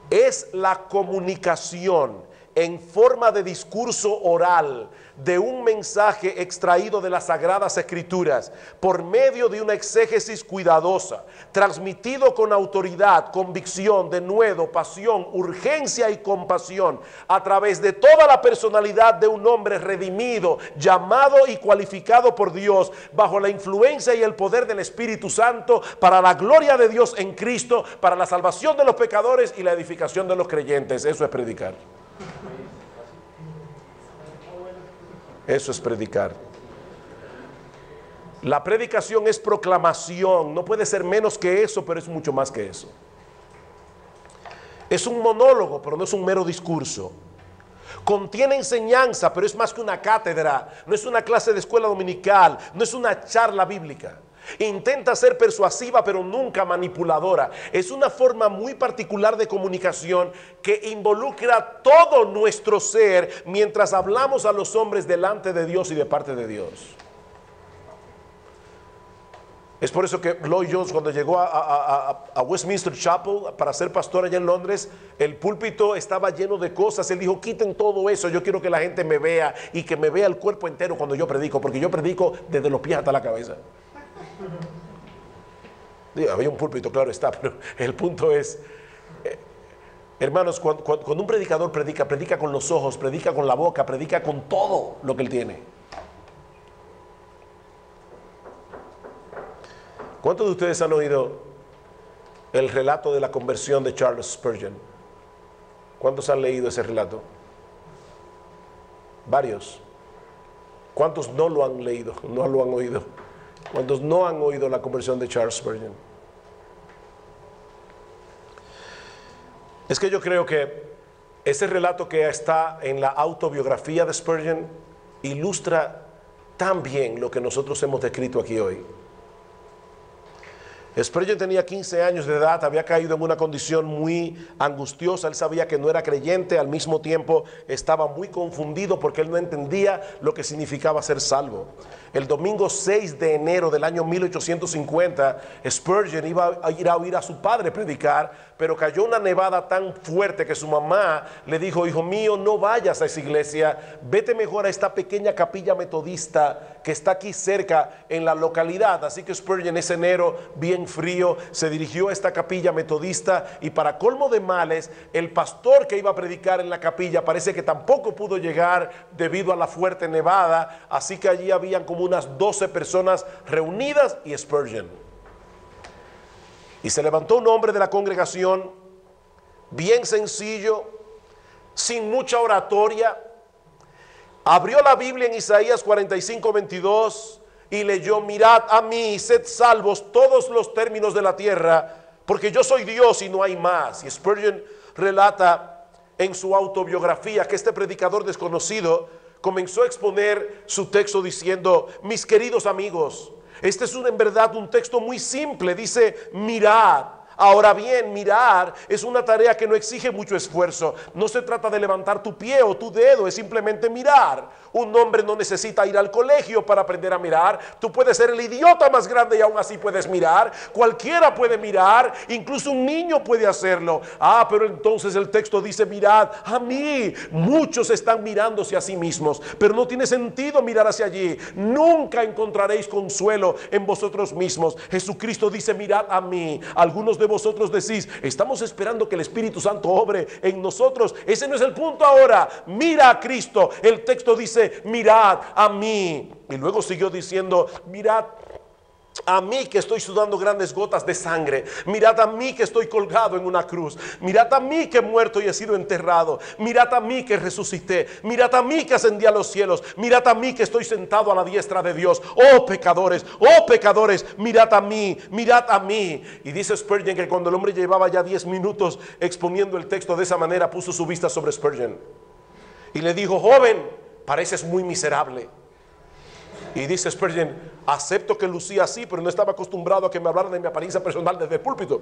Es la comunicación en forma de discurso oral de un mensaje extraído de las Sagradas Escrituras por medio de una exégesis cuidadosa, transmitido con autoridad, convicción, denuedo, pasión, urgencia y compasión, a través de toda la personalidad de un hombre redimido, llamado y cualificado por Dios, bajo la influencia y el poder del Espíritu Santo, para la gloria de Dios en Cristo, para la salvación de los pecadores y la edificación de los creyentes. Eso es predicar. Eso es predicar. La predicación es proclamación, no puede ser menos que eso, pero es mucho más que eso. Es un monólogo, pero no es un mero discurso. Contiene enseñanza, pero es más que una cátedra, no es una clase de escuela dominical, no es una charla bíblica. Intenta ser persuasiva, pero nunca manipuladora. Es una forma muy particular de comunicación que involucra todo nuestro ser mientras hablamos a los hombres delante de Dios y de parte de Dios. Es por eso que Lloyd Jones, cuando llegó a Westminster Chapel para ser pastor allá en Londres, el púlpito estaba lleno de cosas. Él dijo: quiten todo eso, yo quiero que la gente me vea y que me vea el cuerpo entero cuando yo predico, porque yo predico desde los pies hasta la cabeza. Había un púlpito, claro está, pero el punto es, hermanos, cuando un predicador predica con los ojos, predica con la boca, predica con todo lo que él tiene. ¿Cuántos de ustedes han oído el relato de la conversión de Charles Spurgeon? ¿Cuántos han leído ese relato? Varios. ¿Cuántos no lo han leído? No lo han oído. ¿Cuántos no han oído la conversión de Charles Spurgeon? Es que yo creo que ese relato que está en la autobiografía de Spurgeon ilustra tan bien lo que nosotros hemos descrito aquí hoy. Spurgeon tenía 15 años de edad, había caído en una condición muy angustiosa. Él sabía que no era creyente, al mismo tiempo estaba muy confundido porque él no entendía lo que significaba ser salvo. El domingo 6 de enero del año 1850, Spurgeon iba a ir a oír a su padre predicar, pero cayó una nevada tan fuerte que su mamá le dijo: hijo mío, no vayas a esa iglesia, vete mejor a esta pequeña capilla metodista que está aquí cerca en la localidad. Así que Spurgeon ese enero, bien frío, se dirigió a esta capilla metodista, y para colmo de males, el pastor que iba a predicar en la capilla parece que tampoco pudo llegar debido a la fuerte nevada. Así que allí habían como unas 12 personas reunidas y Spurgeon. Y se levantó un hombre de la congregación, bien sencillo, sin mucha oratoria, abrió la Biblia en Isaías 45:22 y leyó: mirad a mí, sed salvos todos los términos de la tierra, porque yo soy Dios y no hay más. Y Spurgeon relata en su autobiografía que este predicador desconocido comenzó a exponer su texto diciendo: mis queridos amigos, este es en verdad un texto muy simple. Dice: mirad. Ahora bien, mirar es una tarea que no exige mucho esfuerzo. No se trata de levantar tu pie o tu dedo, es simplemente mirar. Un hombre no necesita ir al colegio para aprender a mirar. Tú puedes ser el idiota más grande y aún así puedes mirar. Cualquiera puede mirar, incluso un niño puede hacerlo. Pero entonces el texto dice: mirad a mí. Muchos están mirándose a sí mismos, pero no tiene sentido mirar hacia allí. Nunca encontraréis consuelo en vosotros mismos. Jesucristo dice: mirad a mí. Algunos de vosotros decís: estamos esperando que el Espíritu Santo obre en nosotros. Ese no es el punto ahora. Mira a Cristo. El texto dice: mirad a mí. Y luego siguió diciendo: mirad a mí que estoy sudando grandes gotas de sangre. Mirad a mí que estoy colgado en una cruz. Mirad a mí que he muerto y he sido enterrado. Mirad a mí que resucité. Mirad a mí que ascendí a los cielos. Mirad a mí que estoy sentado a la diestra de Dios. Oh pecadores, mirad a mí, mirad a mí. Y dice Spurgeon que cuando el hombre llevaba ya 10 minutos exponiendo el texto de esa manera, puso su vista sobre Spurgeon y le dijo: joven, pareces muy miserable. Y dice Spurgeon: acepto que lucía así, pero no estaba acostumbrado a que me hablaran de mi apariencia personal desde el púlpito.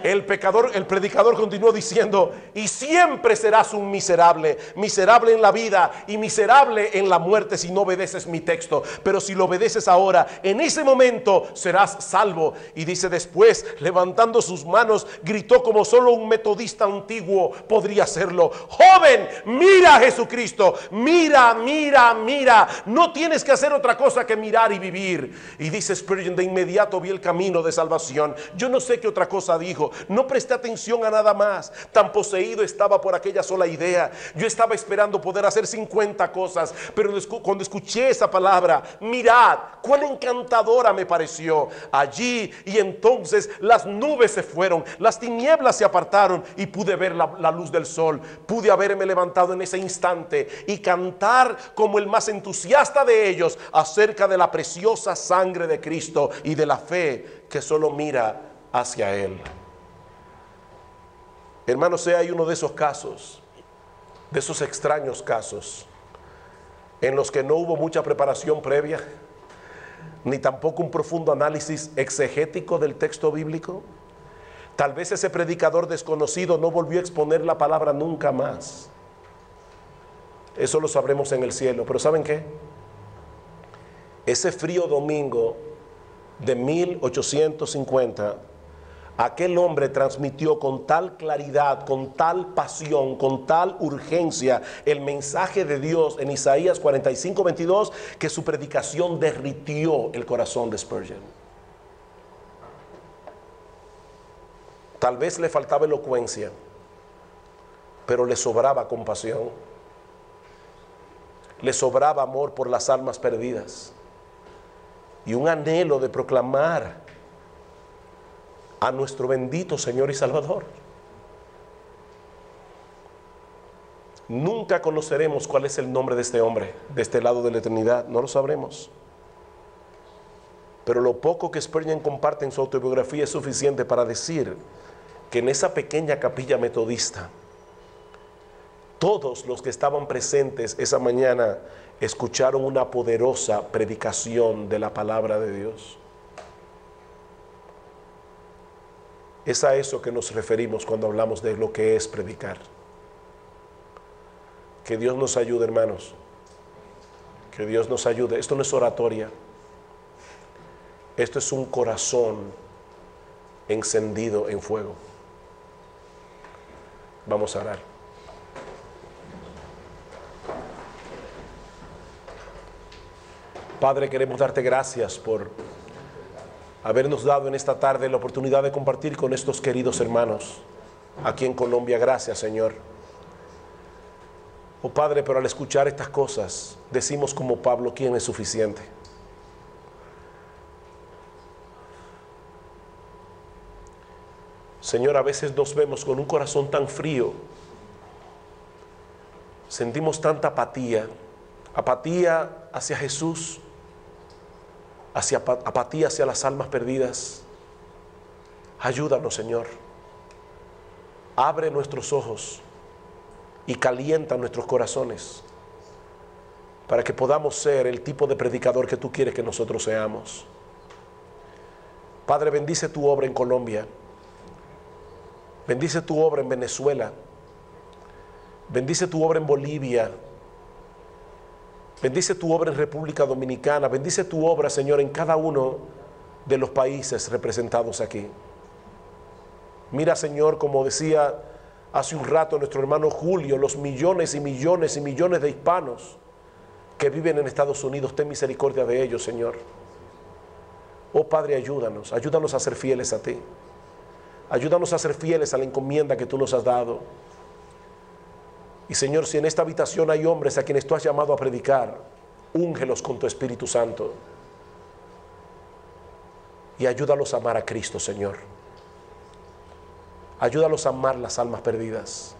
El predicador continuó diciendo: y siempre serás un miserable, miserable en la vida y miserable en la muerte si no obedeces mi texto. Pero si lo obedeces ahora, en ese momento serás salvo. Y dice después, levantando sus manos, gritó como solo un metodista antiguo podría hacerlo: joven, mira a Jesucristo, mira, mira, mira. No tienes que hacer otra cosa que mirar y vivir. Y dice Spurgeon: de inmediato vi el camino de salvación. Yo no sé qué otra cosa dijo. No presté atención a nada más. Tan poseído estaba por aquella sola idea. Yo estaba esperando poder hacer 50 cosas, pero cuando escuché esa palabra, mirad, cuán encantadora me pareció. Allí y entonces las nubes se fueron, las tinieblas se apartaron y pude ver la luz del sol. Pude haberme levantado en ese instante y cantar como el más entusiasta de ellos acerca de la preciosa sangre de Cristo y de la fe que solo mira hacia Él. Hermanos, hay uno de esos casos, de esos extraños casos, en los que no hubo mucha preparación previa, ni tampoco un profundo análisis exegético del texto bíblico. Tal vez ese predicador desconocido no volvió a exponer la palabra nunca más. Eso lo sabremos en el cielo. Pero ¿saben qué? Ese frío domingo de 1850, aquel hombre transmitió con tal claridad, con tal pasión, con tal urgencia el mensaje de Dios en Isaías 45:22 que su predicación derritió el corazón de Spurgeon. Tal vez le faltaba elocuencia, pero le sobraba compasión. Le sobraba amor por las almas perdidas y un anhelo de proclamar a nuestro bendito Señor y Salvador. Nunca conoceremos cuál es el nombre de este hombre de este lado de la eternidad, no lo sabremos. Pero lo poco que Spurgeon comparte en su autobiografía es suficiente para decir que en esa pequeña capilla metodista, todos los que estaban presentes esa mañana escucharon una poderosa predicación de la palabra de Dios. Es a eso que nos referimos cuando hablamos de lo que es predicar. Que Dios nos ayude, hermanos. Que Dios nos ayude. Esto no es oratoria. Esto es un corazón encendido en fuego. Vamos a orar. Padre, queremos darte gracias por habernos dado en esta tarde la oportunidad de compartir con estos queridos hermanos aquí en Colombia. Gracias, Señor. Oh Padre, pero al escuchar estas cosas, decimos como Pablo, ¿quién es suficiente? Señor, a veces nos vemos con un corazón tan frío, sentimos tanta apatía hacia Jesús, apatía hacia las almas perdidas. Ayúdanos, Señor. Abre nuestros ojos y calienta nuestros corazones para que podamos ser el tipo de predicador que tú quieres que nosotros seamos. Padre, bendice tu obra en Colombia. Bendice tu obra en Venezuela. Bendice tu obra en Bolivia. Bendice tu obra en República Dominicana. Bendice tu obra, Señor, en cada uno de los países representados aquí. Mira, Señor, como decía hace un rato nuestro hermano Julio, los millones y millones y millones de hispanos que viven en Estados Unidos. Ten misericordia de ellos, Señor. Oh Padre, ayúdanos a ser fieles a ti. Ayúdanos a ser fieles a la encomienda que tú nos has dado. Y Señor, si en esta habitación hay hombres a quienes tú has llamado a predicar, úngelos con tu Espíritu Santo. Y ayúdalos a amar a Cristo, Señor. Ayúdalos a amar las almas perdidas.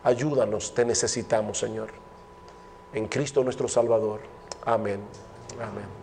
Ayúdanos, te necesitamos, Señor. En Cristo nuestro Salvador. Amén. Amén.